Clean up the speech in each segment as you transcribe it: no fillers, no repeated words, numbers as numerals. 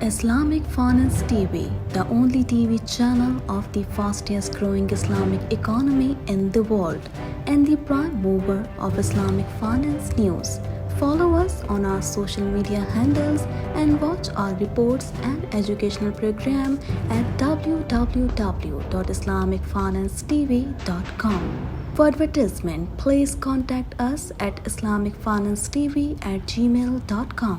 Islamic Finance TV, the only TV channel of the fastest growing Islamic economy in the world and the prime mover of Islamic finance news. Follow us on our social media handles and watch our reports and educational program at www.islamicfinancetv.com. For advertisement, please contact us at islamicfinancetv@gmail.com.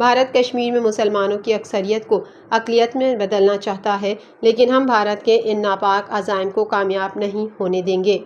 Bharat Kashmir میں مسلمانوں کی اکثریت کو اقلیت میں بدلنا چاہتا ہے، لیکن ہم بھارت کے ان ناپاک عزائم کو کامیاب نہیں ہونے دیں گے۔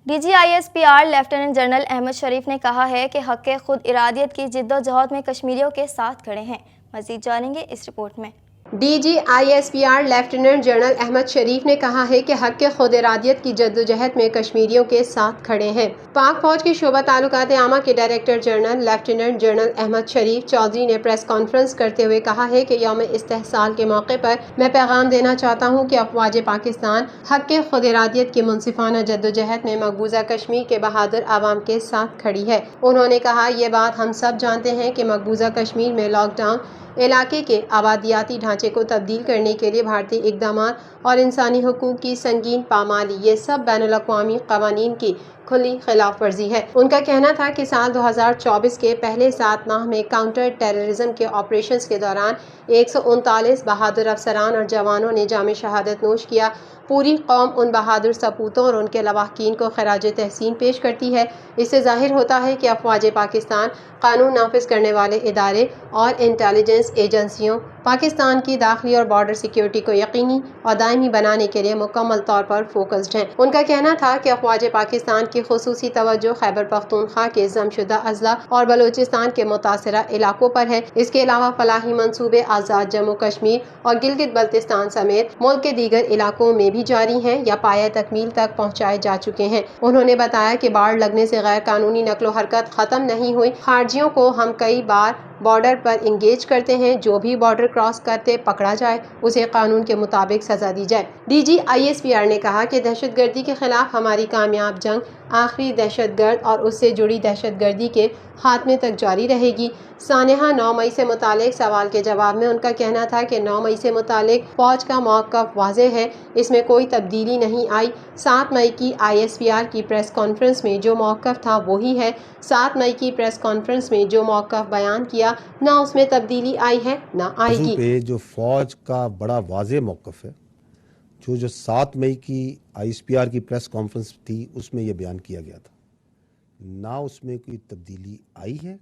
D G I S P R lieutenant general Ahmed Sharif نے کہا ہے کہ حق خود ارادیت کی جدوجہد میں کشمیریوں کے ساتھ کھڑے ہیں۔ مزید جانیں گے اس رپورٹ میں۔ D G I S P R lieutenant general Ahmed Sharif نے کہا ہے کہ حق خود ارادیت کی جدوجہد میں کشمیریوں کے ساتھ کھڑے ہیں۔ پاک فوج کے شعبہ تعلقات عامہ کے director general lieutenant general Ahmed Sharif Chaudhry نے پریس کانفرنس کرتے ہوئے کہا ہے کہ یوم استحصال کے موقع پر میں پیغام دینا چاہتا ہوں کہ افواج پاکستان حق خود ارادیت کی منصفانہ جدوجہد میں مقبوضہ کشمیر کے بہادر عوام کے ساتھ کھڑی ہے۔ انہوں نے کہا، یہ بات ہم سب جانتے ہیں کہ مقبوضہ کشمیر میں لاک ڈاؤن علاقے کے آبادیاتی ڈھانچے کو تبدیل کرنے کے لیے بھارتی اقدامات اور انسانی حقوق کی سنگین پامالی، یہ سب بین الاقوامی قوانین کی کھلی خلاف ورزی ہے۔ ان کا کہنا تھا کہ سال 2024 کے پہلے 7 ماہ میں کاؤنٹر ٹیررزم کے آپریشنز کے دوران 139 بہادر افسران اور جوانوں نے جام شہادت نوش کیا۔ پوری قوم ان بہادر سپوتوں اور ان کے لواحقین کو خراج تحسین پیش کرتی ہے۔ اس سے ظاہر ہوتا ہے کہ افواج پاکستان، قانون نافذ کرنے والے ادارے اور انٹیلیجنس ایجنسیوں پاکستان کی داخلی اور بارڈر سیکیورٹی کو یقینی اور دائمی بنانے کے لیے مکمل طور پر فوکسڈ ہیں۔ ان کا کہنا تھا کہ افواج پاکستان کی خصوصی توجہ خیبر پختونخوا کے ضم شدہ اضلاع اور بلوچستان کے متاثرہ علاقوں پر ہے۔ اس کے علاوہ فلاحی منصوبے آزاد جموں کشمیر اور گلگت بلتستان سمیت ملک کے دیگر علاقوں میں بھی جاری ہیں یا پایہ تکمیل تک پہنچائے جا چکے ہیں۔ انہوں نے بتایا کہ باڑ لگنے سے غیر قانونی نقل و حرکت ختم نہیں ہوئی۔ خارجیوں کو ہم کئی بار بارڈر پر انگیج کرتے ہیں، جو بھی بارڈر کراس کرتے پکڑا جائے اسے قانون کے مطابق سزا دی جائے۔ D G I S P R نے کہا کہ دہشت گردی کے خلاف ہماری کامیاب جنگ آخری دہشت گرد اور اس سے جڑی دہشت گردی کے خاتمے تک جاری رہے گی۔ سانحہ 9 مئی سے متعلق سوال کے جواب میں ان کا کہنا تھا کہ 9 مئی سے متعلق فوج کا موقف واضح ہے، اس میں کوئی تبدیلی نہیں آئی۔ 7 مئی کی آئی ایس پی آر کی پریس کانفرنس میں جو موقف تھا وہی ہے۔ 7 مئی کی پریس کانفرنس میں جو موقف بیان کیا، نہ اس میں تبدیلی آئی ہے نہ آئے گی۔ پہ جو فوج کا بڑا واضح موقف ہے، جو 7 مئی کی آئی ایس پی آر کی پریس کانفرنس تھی اس میں یہ بیان کیا گیا تھا، نہ اس میں کوئی تبدیلی آئی ہے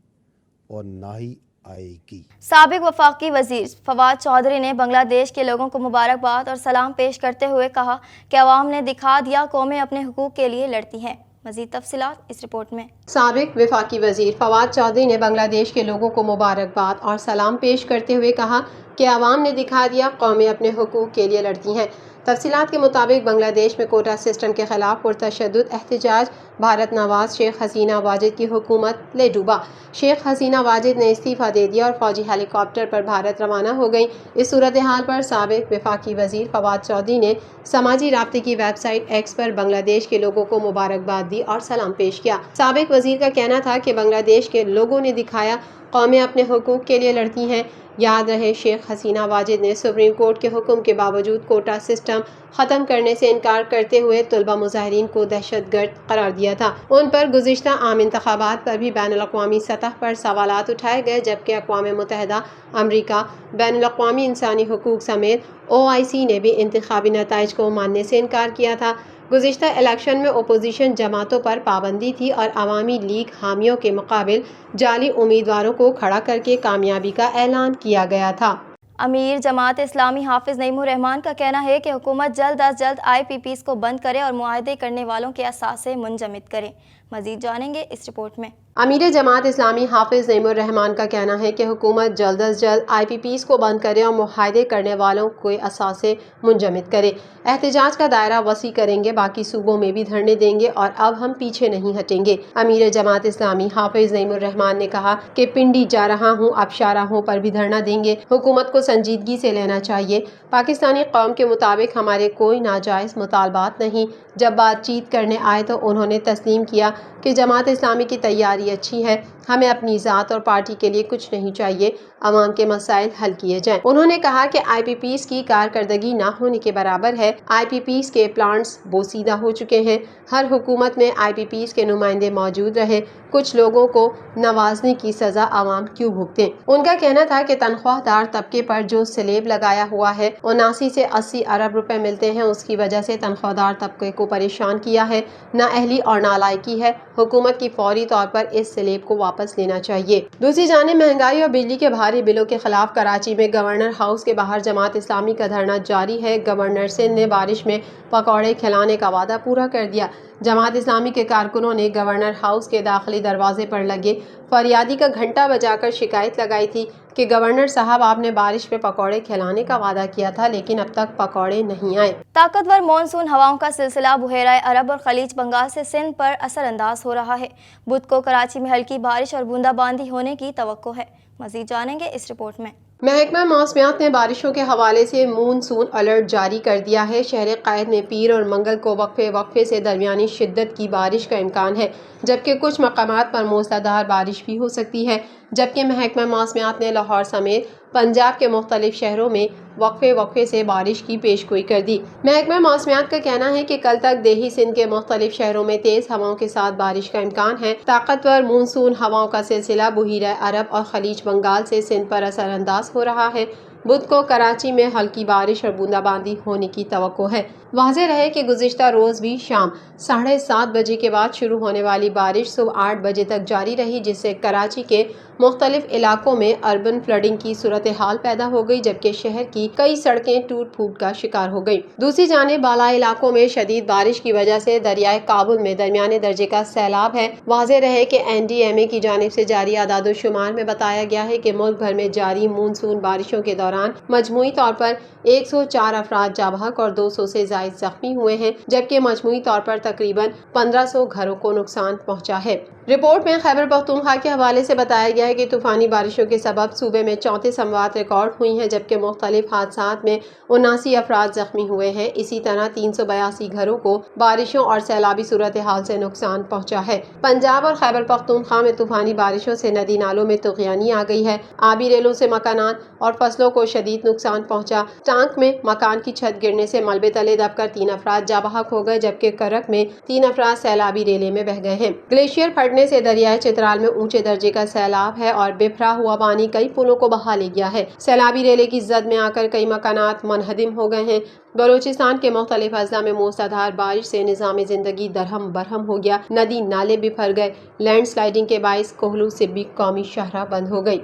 اور نہ ہی آئے گی۔ سابق وفاقی وزیر فواد چودھری نے بنگلہ دیش کے لوگوں کو مبارکباد اور سلام پیش کرتے ہوئے کہا کہ عوام نے دکھا دیا قومیں اپنے حقوق کے لیے لڑتی ہیں۔ مزید تفصیلات اس رپورٹ میں۔ سابق وفاقی وزیر فواد چودھری نے بنگلہ دیش کے لوگوں کو مبارکباد اور سلام پیش کرتے ہوئے کہا کہ عوام نے دکھا دیا قومیں اپنے حقوق کے لیے لڑتی ہیں۔ تفصیلات کے مطابق بنگلہ دیش میں کوٹا سسٹم کے خلاف پرتشدد احتجاج بھارت نواز شیخ حسینہ واجد کی حکومت لے ڈوبا۔ شیخ حسینہ واجد نے استعفیٰ دے دیا اور فوجی ہیلی کاپٹر پر بھارت روانہ ہو گئیں۔ اس صورتحال پر سابق وفاقی وزیر فواد چودھری نے سماجی رابطے کی ویب سائٹ ایکس پر بنگلہ دیش کے لوگوں کو مبارکباد دی اور سلام پیش کیا۔ سابق وزیر کا کہنا تھا کہ بنگلہ دیش کے لوگوں نے دکھایا قومیں اپنے حقوق کے لیے لڑتی ہیں۔ یاد رہے، شیخ حسینہ واجد نے سپریم کورٹ کے حکم کے باوجود کوٹا سسٹم ختم کرنے سے انکار کرتے ہوئے طلبہ مظاہرین کو دہشت گرد قرار دیا تھا۔ ان پر گزشتہ عام انتخابات پر بھی بین الاقوامی سطح پر سوالات اٹھائے گئے، جبکہ اقوام متحدہ، امریکہ، بین الاقوامی انسانی حقوق سمیت OIC نے بھی انتخابی نتائج کو ماننے سے انکار کیا تھا۔ گزشتہ الیکشن میں اپوزیشن جماعتوں پر پابندی تھی اور عوامی لیگ حامیوں کے مقابل جعلی امیدواروں کو کھڑا کر کے کامیابی کا اعلان کیا گیا تھا۔ امیر جماعت اسلامی حافظ نعیم الرحمان کا کہنا ہے کہ حکومت جلد از جلد IPPs کو بند کرے اور معاہدے کرنے والوں کے اثاثے منجمد کرے۔ مزید جانیں گے اس رپورٹ میں۔ امیر جماعت اسلامی حافظ نعیم الرحمان کا کہنا ہے کہ حکومت جلد از جلد IPPs کو بند کرے اور معاہدے کرنے والوں کو اثاثے منجمد کرے۔ احتجاج کا دائرہ وسیع کریں گے، باقی صوبوں میں بھی دھرنے دیں گے اور اب ہم پیچھے نہیں ہٹیں گے۔ امیر جماعت اسلامی حافظ نعیم الرحمان نے کہا کہ پنڈی جا رہا ہوں، اب شاہراہوں پر بھی دھرنا دیں گے۔ حکومت کو سنجیدگی سے لینا چاہیے۔ پاکستانی قوم کے مطابق ہمارے کوئی ناجائز مطالبات نہیں۔ جب بات چیت کرنے آئے تو انہوں نے تسلیم کیا کہ جماعت اسلامی کی تیاری اچھی ہے، ہمیں اپنی ذات اور پارٹی کے لیے کچھ نہیں چاہیے، عوام کے مسائل حل کیے جائیں۔ انہوں نے کہا کہ IPPs کی کارکردگی نہ ہونے کے برابر ہے۔ IPPs کے پلانٹس بوسیدہ ہو چکے ہیں۔ ہر حکومت میں IPPs کے نمائندے موجود رہے، کچھ لوگوں کو نوازنے کی سزا عوام کیوں بھگتیں۔ ان کا کہنا تھا کہ تنخواہ دار طبقے پر جو سلیب لگایا ہوا ہے، 79 سے 80 ارب روپے ملتے ہیں، اس کی وجہ سے تنخواہ دار طبقے کو پریشان کیا ہے۔ نااہلی اور نالائکی ہے۔ حکومت کی فوری طور پر اس سلیب کو واپس لینا چاہیے۔ دوسری جانب مہنگائی اور بجلی کے بھاری بلوں کے خلاف کراچی میں گورنر ہاؤس کے باہر جماعت اسلامی کا دھرنا جاری ہے۔ گورنر سندھ نے بارش میں پکوڑے کھلانے کا وعدہ پورا کر دیا۔ جماعت اسلامی کے کارکنوں نے گورنر ہاؤس کے داخلی دروازے پر لگے فریادی کا گھنٹہ بجا کر شکایت لگائی تھی کہ گورنر صاحب آپ نے بارش میں پکوڑے کھلانے کا وعدہ کیا تھا لیکن اب تک پکوڑے نہیں آئے۔ طاقتور مانسون ہواؤں کا سلسلہ بحیرہ عرب اور خلیج بنگال سے سندھ پر اثر انداز ہو رہا ہے۔ بدھ کو کراچی میں ہلکی بارش اور بوندا باندی ہونے کی توقع ہے۔ مزید جانیں گے اس رپورٹ میں۔ محکمہ موسمیات نے بارشوں کے حوالے سے مونسون الرٹ جاری کر دیا ہے۔ شہر قائد میں پیر اور منگل کو وقفے سے درمیانی شدت کی بارش کا امکان ہے، جبکہ کچھ مقامات پر موسلادھار بارش بھی ہو سکتی ہے۔ جبکہ محکمہ موسمیات نے لاہور سمیت پنجاب کے مختلف شہروں میں وقفے سے بارش کی پیشگوئی کر دی۔ محکمہ موسمیات کا کہنا ہے کہ کل تک دیہی سندھ کے مختلف شہروں میں تیز ہواؤں کے ساتھ بارش کا امکان ہے۔ طاقتور مونسون ہواؤں کا سلسلہ بحیرہ عرب اور خلیج بنگال سے سندھ پر اثر انداز ہو رہا ہے۔ بدھ کو کراچی میں ہلکی بارش اور بوندا باندی ہونے کی توقع ہے۔ واضح رہے کہ گزشتہ روز بھی شام 7:30 بجے کے بعد شروع ہونے والی بارش صبح 8 بجے تک جاری رہی، جس سے کراچی کے مختلف علاقوں میں اربن فلڈنگ کی صورتحال پیدا ہو گئی، جبکہ شہر کی کئی سڑکیں ٹوٹ پھوٹ کا شکار ہو گئی۔ دوسری جانب بالائی علاقوں میں شدید بارش کی وجہ سے دریائے کابل میں درمیانے درجے کا سیلاب ہے۔ واضح رہے کہ NDMA کی جانب سے جاری اعداد و شمار میں بتایا گیا ہے کہ ملک بھر میں جاری مونسون بارشوں کے دوران مجموعی طور پر 104 افراد جاں بحق اور 200 سے زائد زخمی ہوئے ہیں، جبکہ مجموعی طور پر تقریباً 1500 گھروں کو نقصان پہنچا ہے۔ رپورٹ میں خیبر پختونخوا کے حوالے سے بتایا گیا ہے کہ طوفانی بارشوں کے سبب صوبے میں 34 اموات ریکارڈ ہوئی ہیں، جبکہ مختلف حادثات میں 79 افراد زخمی ہوئے ہیں۔ اسی طرح 382 گھروں کو بارشوں اور سیلابی صورتحال سے نقصان پہنچا ہے۔ پنجاب اور خیبر پختونخوا میں طوفانی بارشوں سے ندی نالوں میں طغیانی آ گئی ہے۔ آبی ریلوں سے مکانات اور فصلوں کو شدید نقصان پہنچا۔ ٹانک میں مکان کی چھت گرنے سے ملبے تلے دب کر 3 افراد جاں بحق ہو گئے، جبکہ کرک میں 3 افراد سیلابی ریلے میں بہہ گئے ہیں۔ گلیشیئر پھٹنے سے دریائے چترال میں اونچے درجے کا سیلاب ہے اور بفرا ہوا پانی کئی پلوں کو بہا لے گیا ہے۔ سیلابی ریلے کی زد میں آ کر کئی مکانات منہدم ہو گئے ہیں۔ بلوچستان کے مختلف اضلاع میں موسلادھار بارش سے نظام زندگی درہم برہم ہو گیا۔ ندی نالے بفر گئے۔ لینڈ سلائیڈنگ کے باعث کوہلو سبی قومی شاہراہ بند ہو گئی۔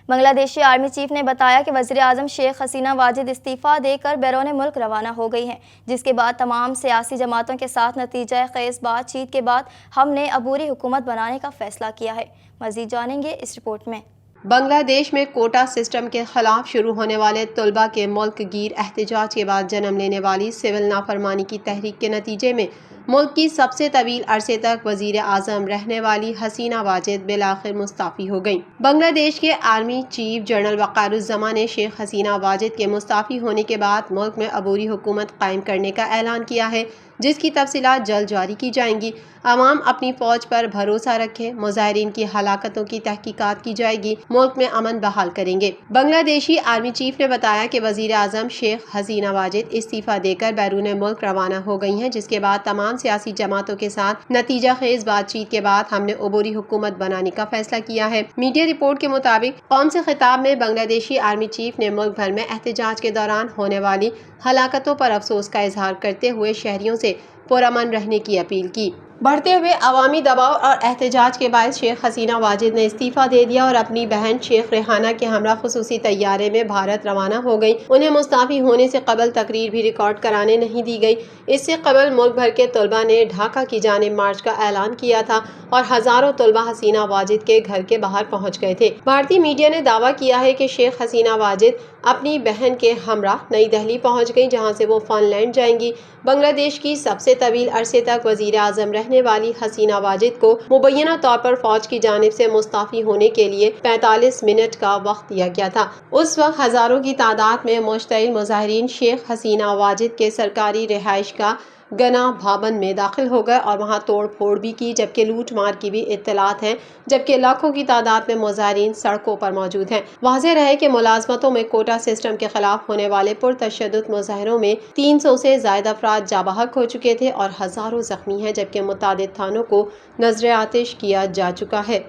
بنگلہ دیشی آرمی چیف نے بتایا کہ وزیر اعظم شیخ حسینہ واجد استعفیٰ دے کر بیرون ملک روانہ ہو گئی ہیں، جس کے بعد تمام سیاسی جماعتوں کے ساتھ نتیجہ خیز بات چیت کے بعد ہم نے عبوری حکومت بنانے کا فیصلہ کیا ہے۔ مزید جانیں گے اس رپورٹ میں۔ بنگلہ دیش میں کوٹا سسٹم کے خلاف شروع ہونے والے طلباء کے ملک گیر احتجاج کے بعد جنم لینے والی سول نافرمانی کی تحریک کے نتیجے میں ملک کی سب سے طویل عرصے تک وزیر اعظم رہنے والی حسینہ واجد بالآخر مستعفی ہو گئیں۔ بنگلہ دیش کے آرمی چیف جنرل وقار الزماں نے شیخ حسینہ واجد کے مستعفی ہونے کے بعد ملک میں عبوری حکومت قائم کرنے کا اعلان کیا ہے، جس کی تفصیلات جلد جاری کی جائیں گی۔ عوام اپنی فوج پر بھروسہ رکھیں، مظاہرین کی ہلاکتوں کی تحقیقات کی جائے گی، ملک میں امن بحال کریں گے۔ بنگلہ دیشی آرمی چیف نے بتایا کہ وزیر اعظم شیخ حسینہ واجد استعفیٰ دے کر بیرون ملک روانہ ہو گئی ہیں، جس کے بعد تمام سیاسی جماعتوں کے ساتھ نتیجہ خیز بات چیت کے بعد ہم نے عبوری حکومت بنانے کا فیصلہ کیا ہے۔ میڈیا رپورٹ کے مطابق قوم سے خطاب میں بنگلہ دیشی آرمی چیف نے ملک بھر میں احتجاج کے دوران ہونے والی ہلاکتوں پر افسوس کا اظہار کرتے ہوئے شہریوں سے پرامن رہنے کی اپیل کی۔ بڑھتے ہوئے عوامی دباؤ اور احتجاج کے باعث شیخ حسینہ واجد نے استعفیٰ دے دیا اور اپنی بہن شیخ ریحانہ کے ہمراہ خصوصی طیارے میں بھارت روانہ ہو گئی۔ انہیں مستعفی ہونے سے قبل تقریر بھی ریکارڈ کرانے نہیں دی گئی۔ اس سے قبل ملک بھر کے طلباء نے ڈھاکہ کی جانب مارچ کا اعلان کیا تھا اور ہزاروں طلباء حسینہ واجد کے گھر کے باہر پہنچ گئے تھے۔ بھارتی میڈیا نے دعویٰ کیا ہے کہ شیخ حسینہ واجد اپنی بہن کے ہمراہ نئی دہلی پہنچ گئی، جہاں سے وہ فن لینڈ جائیں گی۔ بنگلہ دیش کی سب سے طویل عرصے تک وزیر اعظم رہنے والی حسینہ واجد کو مبینہ طور پر فوج کی جانب سے مستعفی ہونے کے لیے 45 منٹ کا وقت دیا گیا تھا۔ اس وقت ہزاروں کی تعداد میں مشتعل مظاہرین شیخ حسینہ واجد کے سرکاری رہائش گاہ گنا بھون میں داخل ہو گئے اور وہاں توڑ پھوڑ بھی کی، جبکہ لوٹ مار کی بھی اطلاعات ہیں، جبکہ لاکھوں کی تعداد میں مظاہرین سڑکوں پر موجود ہیں۔ واضح رہے کہ ملازمتوں میں کوٹا سسٹم کے خلاف ہونے والے پرتشدد مظاہروں میں 300 سے زائد افراد جاں بحق ہو چکے تھے اور ہزاروں زخمی ہیں، جبکہ متعدد تھانوں کو نذر آتش کیا جا چکا ہے۔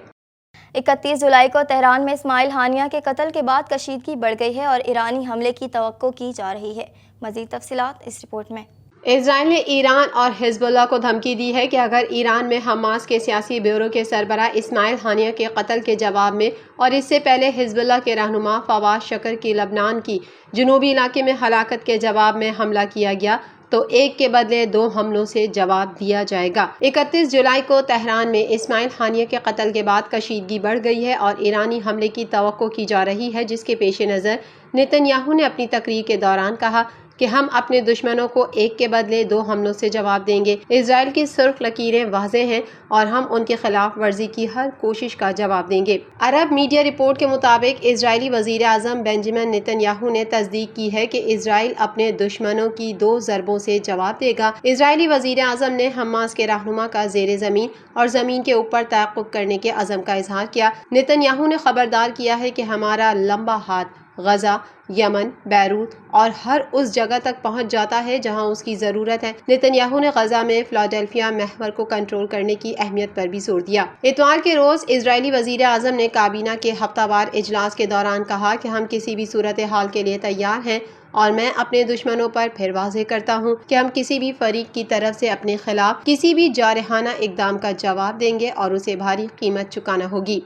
31 جولائی کو تہران میں اسماعیل ہانیہ کے قتل کے بعد کشیدگی بڑھ گئی ہے اور ایرانی حملے کی توقع کی جا رہی ہے۔ مزید تفصیلات اس رپورٹ میں۔ اسرائیل نے ایران اور حزب اللہ کو دھمکی دی ہے کہ اگر ایران میں حماس کے سیاسی بیورو کے سربراہ اسماعیل ہانیہ کے قتل کے جواب میں اور اس سے پہلے حزب اللہ کے رہنما فواد شکر کی لبنان کی جنوبی علاقے میں ہلاکت کے جواب میں حملہ کیا گیا تو ایک کے بدلے 2 حملوں سے جواب دیا جائے گا۔ 31 جولائی کو تہران میں اسماعیل ہانیہ کے قتل کے بعد کشیدگی بڑھ گئی ہے اور ایرانی حملے کی توقع کی جا رہی ہے، جس کے پیش نظر نتن یاہو نے اپنی تقریر کے دوران کہا کہ ہم اپنے دشمنوں کو ایک کے بدلے 2 حملوں سے جواب دیں گے۔ اسرائیل کی سرخ لکیریں واضح ہیں اور ہم ان کی خلاف ورزی کی ہر کوشش کا جواب دیں گے۔ عرب میڈیا رپورٹ کے مطابق اسرائیلی وزیر اعظم بنجمن نتن یاہو نے تصدیق کی ہے کہ اسرائیل اپنے دشمنوں کی 2 ضربوں سے جواب دے گا۔ اسرائیلی وزیر اعظم نے حماس کے رہنما کا زیر زمین اور زمین کے اوپر تعاقب کرنے کے عزم کا اظہار کیا۔ نتن یاہو نے خبردار کیا ہے کہ ہمارا لمبا ہاتھ غزہ، یمن، بیروت اور ہر اس جگہ تک پہنچ جاتا ہے جہاں اس کی ضرورت ہے۔ نتن یاہو نے غزہ میں فلاڈیلفیا محور کو کنٹرول کرنے کی اہمیت پر بھی زور دیا۔ اتوار کے روز اسرائیلی وزیر اعظم نے کابینہ کے ہفتہ وار اجلاس کے دوران کہا کہ ہم کسی بھی صورتحال کے لیے تیار ہیں اور میں اپنے دشمنوں پر پھر واضح کرتا ہوں کہ ہم کسی بھی فریق کی طرف سے اپنے خلاف کسی بھی جارحانہ اقدام کا جواب دیں گے اور اسے بھاری قیمت چکانا ہوگی۔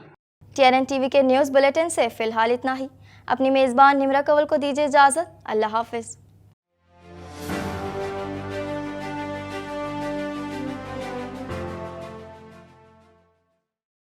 TNN TV کے نیوز بلیٹن سے فی الحال اتنا ہی۔ اپنی میزبان نمرہ کول کو دیجیے اجازت۔ اللہ حافظ۔